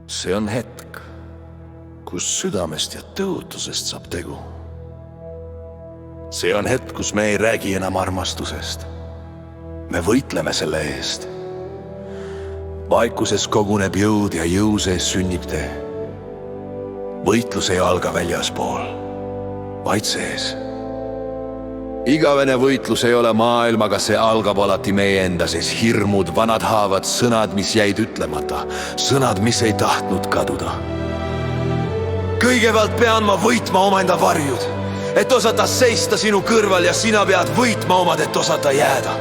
See on hetk, kus südamest ja tõotusest saab tegu. See on hetk, kus me ei räägi enam armastusest. Me võitleme selle eest. Vaikuses koguneb jõud ja jõu sees sünnib tee. Võitlus ei alga väljaspool, vaid sees. Igavene võitlus ei ole maailmaga, see algab alati meie enda sees. Hirmud, vanad haavad, sõnad, mis jäid ütlemata, sõnad, mis ei tahtnud kaduda. Kõigepealt pean ma võitma omaenda varjud, et osata seista sinu kõrval, ja sina pead võitma omad, et osata jääda.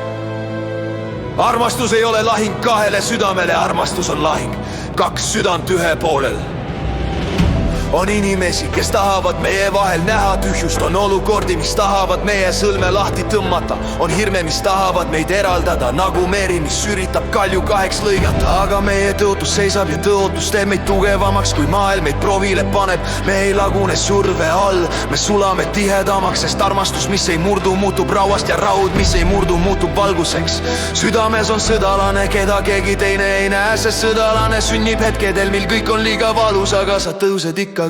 Armastus ei ole lahing kahele südamele, armastus on lahing kaks südant ühe poolel. On inimesi, kes tahavad meie vahel näha tühjust, on olukordi, mis tahavad meie sõlme lahti tõmmata, on hirme, mis tahavad meid eraldada, nagu meri, mis üritab kalju kaheks lõigata. Aga meie tõotus seisab ja tõotus teeb meid tugevamaks, kui maailm meid proovile paneb. Me ei lagune surve all, me sulame tihedamaks, sest armastus, mis ei murdu, muutub rauast, ja raud, mis ei murdu, muutub valguseks. Südames on sõdalane, keda keegi teine ei näe, sest sõdalane sünnib hetkedel, mil kõik on liiga valus, aga sa tõused ikkagi.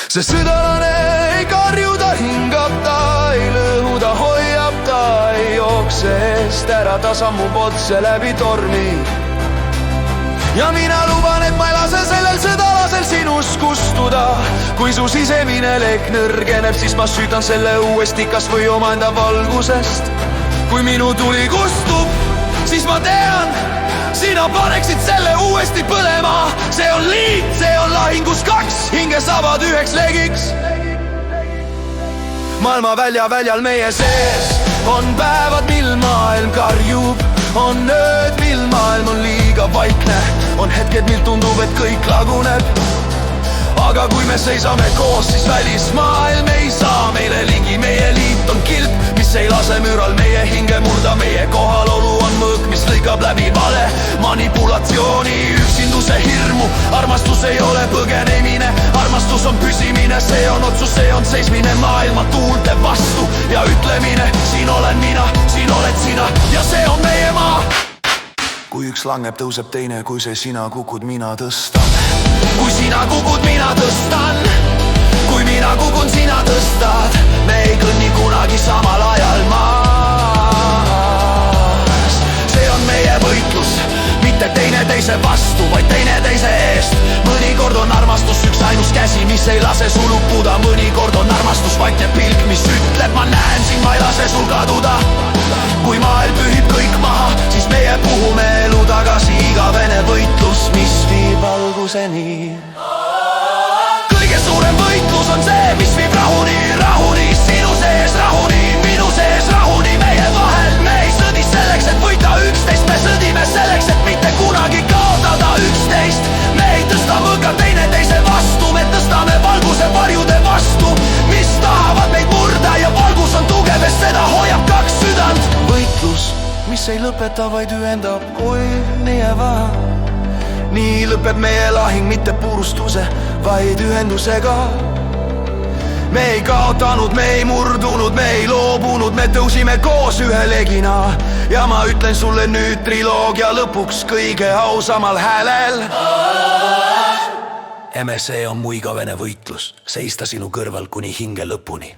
See sõdalane ei karju, ta hingab, ta ei lõhu, ta hoiab, ta ei jookse eest ära, ta sammub otse läbi tormi. Ja mina luban, et ma ei lase sellel sõdalasel sinus kustuda. Kui su sisemine leek nõrgeneb, siis ma süüdan selle uuesti kas või omaenda valgusest. Kui minu tuli kustub, siis ma tean, sina paneksid selle uuesti põlema. See on liit, see on lahingus kaks, hinge saavad üheks legiks. Maailma väljal meie sees on päevad, mil maailm karjub, on ööd, mil maailm on liiga vaikne, on hetked, mil tundub, et kõik laguneb. Aga kui me seisame koos, siis välismaailm ei saa meile ligi. Meie liit on kilp, mis ei lase müral meie hinge murda. Meie kohalolu on mõõk, mis lõikab läbi vale, manipulatsiooni, üksinduse hirmu. Armastus ei ole põgenemine, armastus on püsimine. See on otsus, see on seismine maailma tuulte vastu ja ütlemine: siin olen mina, siin oled sina ja see on meie maa. Kui üks langeb, tõuseb teine, kui see sina kukud, mina tõstan. Kui sina kukud, mina tõstan. Kui mina kukun, sina tõstad. Me ei kõnni kunagi samal ajal maas. See on meie võitlus, mitte teineteise vastu, vaid teineteise eest. Mõnikord on armastus üks ainus käsi, mis ei lase sul uppuda. Mõnikord on armastus vaikne pilk, mis ütleb: ma näen sind, ma ei lase sul kaduda. Kui maailm pühib kõik maha, siis meie puhume elu tagasi. Igavene võitlus, mis viib valguseni. Kõige suurem võitlus on see, mis viib rahuni, rahuni. Sinu sees rahuni, minu sees rahuni. Meie vahel me ei sõdi selleks, et võita üksteist. Me sõdime selleks, et mitte kunagi kaotada üksteist. Me ei tõsta mõõka teineteise vastu, me tõstame valguse varjude vastu, mis tahavad meid murda. Ja valgus on tugev, et seda hoiab kaks südant. Võitlus, mis ei lõpeta, vaid ühendab kui nieva. Nii lõpeb meie lahing mitte purustuse, vaid ühendusega. Me ei kaotanud, me ei murdunud, me ei loobunud, me tõusime koos ühe legina. Ja ma ütlen sulle nüüd triloogia lõpuks kõige ausamal häälel. MSE on mu igavene võitlus, seista sinu kõrval kuni hinge lõpuni.